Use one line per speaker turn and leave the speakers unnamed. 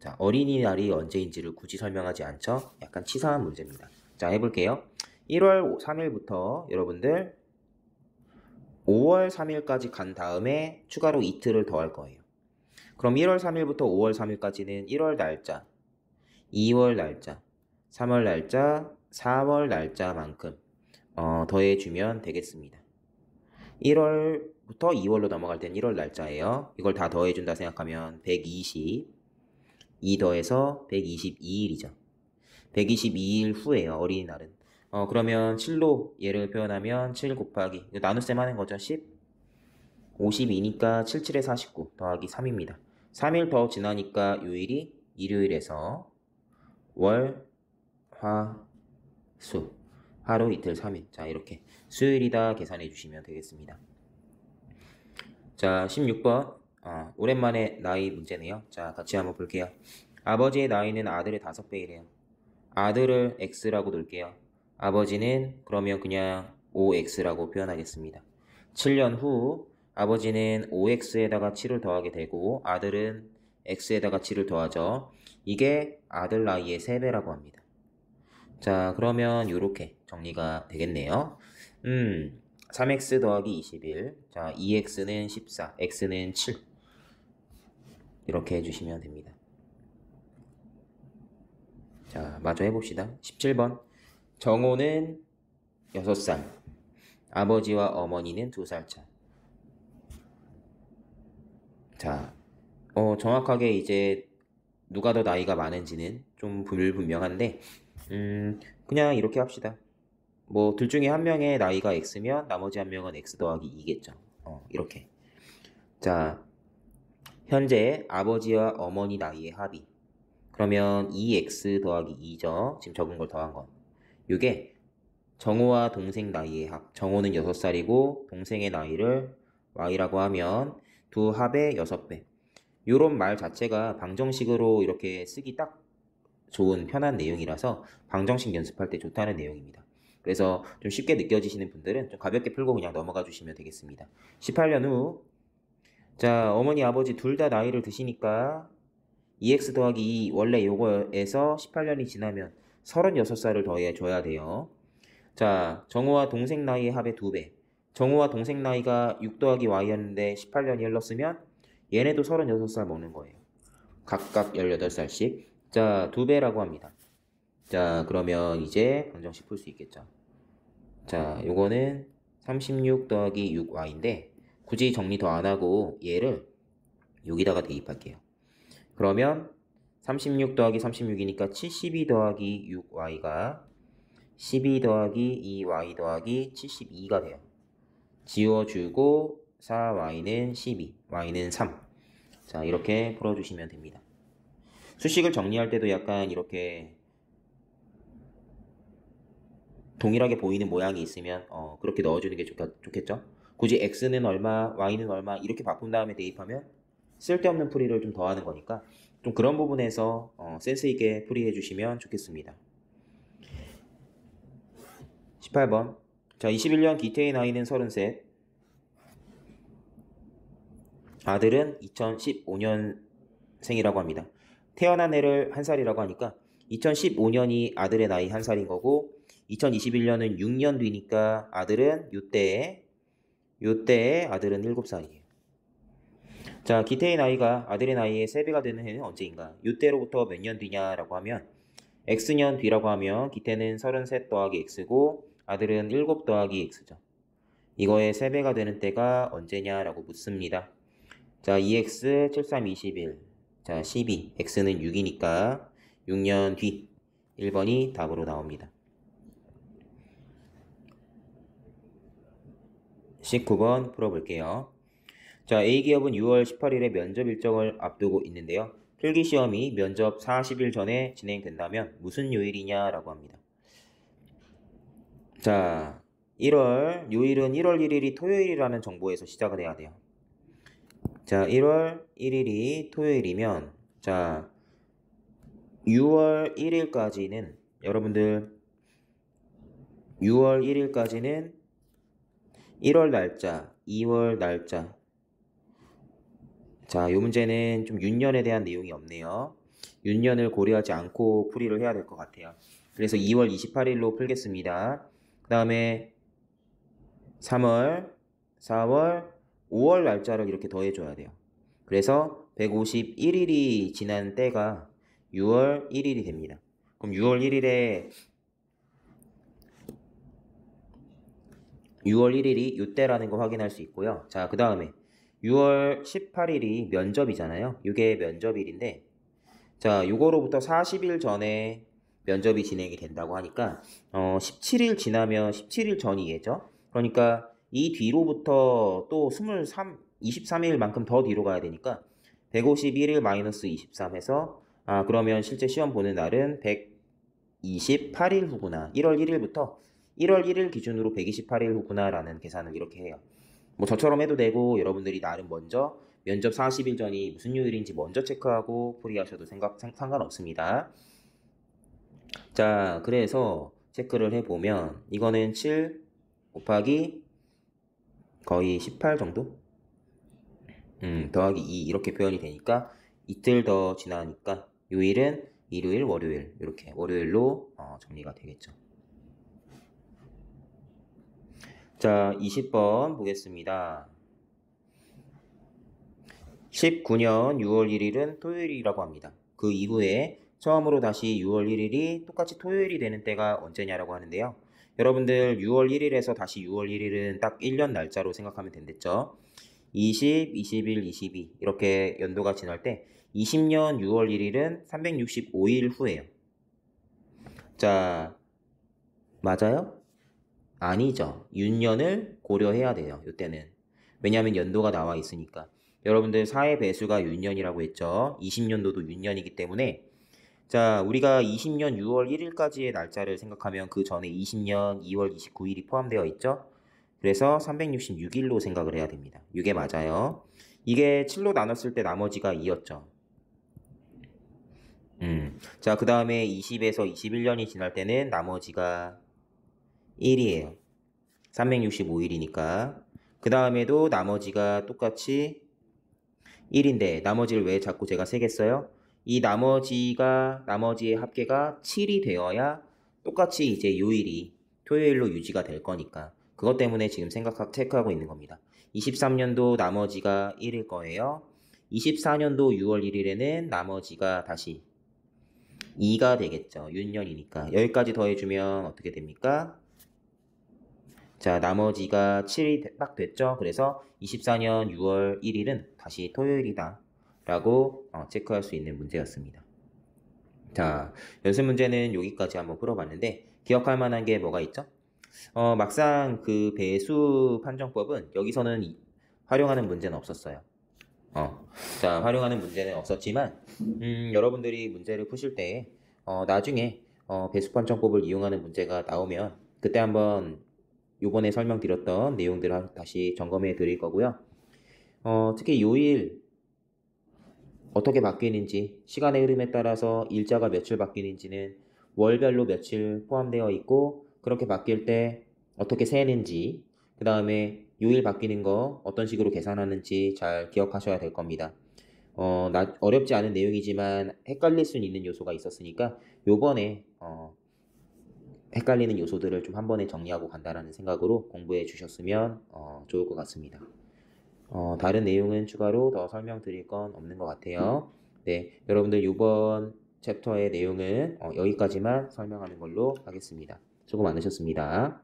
자, 어린이날이 언제인지를 굳이 설명하지 않죠? 약간 치사한 문제입니다. 자, 해볼게요. 1월 3일부터 여러분들 5월 3일까지 간 다음에 추가로 이틀을 더 할 거예요. 그럼 1월 3일부터 5월 3일까지는 1월 날짜, 2월 날짜, 3월 날짜, 4월 날짜만큼 더해주면 되겠습니다. 1월부터 2월로 넘어갈 땐 1월 날짜예요. 이걸 다 더해준다 생각하면 120, 2 더해서 122일이죠. 122일 후에요. 어린이날은. 그러면 7로 얘를 표현하면 7 곱하기 나눗셈 하는 거죠. 10, 52니까 77에 49 더하기 3입니다. 3일 더 지나니까 요일이 일요일에서 월, 화, 수 하루 이틀 3일. 자, 이렇게 수요일이다 계산해 주시면 되겠습니다. 자, 16번 오랜만에 나이 문제네요. 자, 같이 한번 볼게요. 아버지의 나이는 아들의 5배이래요. 아들을 x라고 놓을게요. 아버지는 그러면 그냥 5x라고 표현하겠습니다. 7년 후 아버지는 5x에다가 7을 더하게 되고 아들은 x에다가 7을 더하죠. 이게 아들 나이의 3배라고 합니다. 자, 그러면 이렇게 정리가 되겠네요. 3x 더하기 21. 자, 2x는 14, x는 7. 이렇게 해주시면 됩니다. 자, 마저 해봅시다. 17번. 정호는 6살. 아버지와 어머니는 2살 차. 자, 정확하게 이제 누가 더 나이가 많은지는 좀 불분명한데, 그냥 이렇게 합시다. 뭐, 둘 중에 한 명의 나이가 x면 나머지 한 명은 x 더하기 2겠죠. 이렇게. 자, 현재 아버지와 어머니 나이의 합이. 그러면 2x 더하기 2죠. 지금 적은 걸 더한 건. 이게 정호와 동생 나이의 합. 정호는 6살이고 동생의 나이를 y라고 하면 두 합의 6배. 요런 말 자체가 방정식으로 이렇게 쓰기 딱 좋은 편한 내용이라서 방정식 연습할 때 좋다는 내용입니다. 그래서 좀 쉽게 느껴지시는 분들은 좀 가볍게 풀고 그냥 넘어가 주시면 되겠습니다. 18년 후. 자, 어머니 아버지 둘 다 나이를 드시니까 2x 더하기 2 원래 요거에서 18년이 지나면 36살을 더해줘야 돼요. 자, 정호와 동생 나이의 합의 2배. 정호와 동생 나이가 6 더하기 y였는데 18년이 흘렀으면 얘네도 36살 먹는 거예요. 각각 18살씩. 자, 2배라고 합니다. 자, 그러면 이제 방정식 풀 수 있겠죠. 자, 요거는 36 더하기 6y인데 굳이 정리 더 안 하고 얘를 여기다가 대입할게요. 그러면 36 더하기 36이니까 72 더하기 6y가 12 더하기 2y 더하기 72가 돼요. 지워주고 4y는 12, y는 3. 자, 이렇게 풀어주시면 됩니다. 수식을 정리할 때도 약간 이렇게 동일하게 보이는 모양이 있으면 그렇게 넣어주는 게 좋겠죠? 굳이 x는 얼마, y는 얼마 이렇게 바꾼 다음에 대입하면 쓸데없는 풀이를 좀 더하는 거니까 좀 그런 부분에서 센스 있게 풀이해 주시면 좋겠습니다. 18번. 자, 21년 기태의 나이는 33. 아들은 2015년생이라고 합니다. 태어난 애를 1살이라고 하니까 2015년이 아들의 나이 1살인 거고 2021년은 6년 뒤니까 아들은 요때에 아들은 7살이에요. 자, 기태의 나이가 아들의 나이의 3배가 되는 해는 언제인가? 요때로부터 몇 년 뒤냐라고 하면 x년 뒤라고 하면 기태는 33 더하기 x고 아들은 7 더하기 x죠. 이거의 3배가 되는 때가 언제냐라고 묻습니다. 자, 2x 7, 3, 21. 자, 12. x는 6이니까 6년 뒤. 1번이 답으로 나옵니다. 19번 풀어볼게요. 자, A기업은 6월 18일에 면접 일정을 앞두고 있는데요. 필기시험이 면접 40일 전에 진행된다면 무슨 요일이냐라고 합니다. 자, 요일은 1월 1일이 토요일이라는 정보에서 시작을 해야 돼요. 자, 1월 1일이 토요일이면 자, 6월 1일까지는 여러분들 6월 1일까지는 1월 날짜, 2월 날짜. 자, 이 문제는 좀 윤년에 대한 내용이 없네요. 윤년을 고려하지 않고 풀이를 해야 될 것 같아요. 그래서 2월 28일로 풀겠습니다. 그 다음에 3월, 4월, 5월 날짜를 이렇게 더해줘야 돼요. 그래서 151일이 지난 때가 6월 1일이 됩니다. 그럼 6월 1일에 6월 1일이 이때라는 거 확인할 수 있고요. 자, 그 다음에 6월 18일이 면접이잖아요. 이게 면접일인데, 자, 요거로부터 40일 전에 면접이 진행이 된다고 하니까 17일 지나면 17일 전이겠죠. 그러니까 이 뒤로부터 또 23일만큼 더 뒤로 가야 되니까 151일 마이너스 23 해서 그러면 실제 시험 보는 날은 128일 후구나. 1월 1일부터 1월 1일 기준으로 128일 후구나 라는 계산을 이렇게 해요. 뭐 저처럼 해도 되고 여러분들이 나름 먼저 면접 40일 전이 무슨 요일인지 먼저 체크하고 풀이하셔도 상관없습니다. 자, 그래서 체크를 해보면 이거는 7 곱하기 거의 18 정도? 더하기 2 이렇게 표현이 되니까 이틀 더 지나니까 요일은 일요일, 월요일 이렇게 월요일로 정리가 되겠죠. 자, 20번 보겠습니다. 19년 6월 1일은 토요일이라고 합니다. 그 이후에 처음으로 다시 6월 1일이 똑같이 토요일이 되는 때가 언제냐라고 하는데요. 여러분들 6월 1일에서 다시 6월 1일은 딱 1년 날짜로 생각하면 된댔죠. 20, 21, 22 이렇게 연도가 지날 때 20년 6월 1일은 365일 후예요. 자, 맞아요? 아니죠. 윤년을 고려해야 돼요. 이때는. 왜냐하면 연도가 나와 있으니까. 여러분들 4의 배수가 윤년이라고 했죠. 20년도도 윤년이기 때문에 자, 우리가 20년 6월 1일까지의 날짜를 생각하면 그 전에 20년 2월 29일이 포함되어 있죠. 그래서 366일로 생각을 해야 됩니다. 이게 맞아요. 이게 7로 나눴을 때 나머지가 2였죠. 자, 그 다음에 20에서 21년이 지날 때는 나머지가 1이에요. 365일이니까. 그 다음에도 나머지가 똑같이 1인데 나머지를 왜 자꾸 제가 세겠어요? 이 나머지의 합계가 7이 되어야 똑같이 이제 요일이 토요일로 유지가 될 거니까 그것 때문에 지금 체크하고 있는 겁니다. 23년도 나머지가 1일 거예요. 24년도 6월 1일에는 나머지가 다시 2가 되겠죠. 윤년이니까. 여기까지 더해주면 어떻게 됩니까? 자, 나머지가 7이 딱 됐죠? 그래서 24년 6월 1일은 다시 토요일이다 라고 체크할 수 있는 문제였습니다. 자, 연습 문제는 여기까지 한번 풀어봤는데 기억할 만한 게 뭐가 있죠? 막상 그 배수 판정법은 여기서는 활용하는 문제는 없었어요. 자, 활용하는 문제는 없었지만 여러분들이 문제를 푸실 때 나중에 배수 판정법을 이용하는 문제가 나오면 그때 한번 요번에 설명드렸던 내용들을 다시 점검해 드릴 거고요. 특히 요일 어떻게 바뀌는지, 시간의 흐름에 따라서 일자가 며칠 바뀌는지는 월별로 며칠 포함되어 있고 그렇게 바뀔 때 어떻게 세는지, 그 다음에 요일 바뀌는 거 어떤 식으로 계산하는지 잘 기억하셔야 될 겁니다. 어렵지 않은 내용이지만 헷갈릴 수 있는 요소가 있었으니까 요번에 헷갈리는 요소들을 좀 한 번에 정리하고 간다라는 생각으로 공부해 주셨으면 좋을 것 같습니다. 다른 내용은 추가로 더 설명드릴 건 없는 것 같아요. 네, 여러분들 이번 챕터의 내용은 여기까지만 설명하는 걸로 하겠습니다. 수고 많으셨습니다.